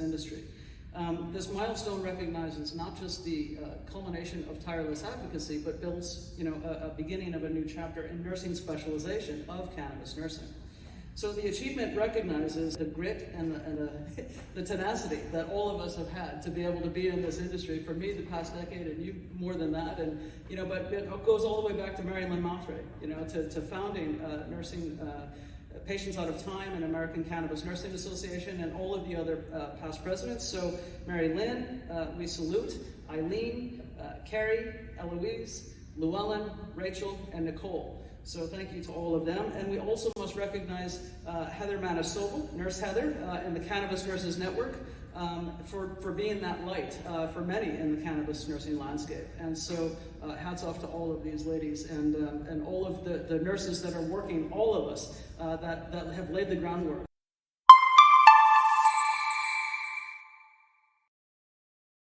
industry. This milestone recognizes not just the culmination of tireless advocacy, but builds, a beginning of a new chapter in nursing specialization of cannabis nursing. So the achievement recognizes the grit and the tenacity that all of us have had to be able to be in this industry. For me, the past decade, and you more than that. And but it goes all the way back to Mary Lynn Montre, to founding nursing. Patients Out of Time and American Cannabis Nursing Association, and all of the other past presidents. So Mary Lynn, we salute, Eileen, Carrie, Eloise, Llewellyn, Rachel, and Nicole. So thank you to all of them. And we also must recognize Heather Manisobel, Nurse Heather, in the Cannabis Nurses Network, for being that light for many in the cannabis nursing landscape. And so hats off to all of these ladies and all of the nurses that are working, all of us that have laid the groundwork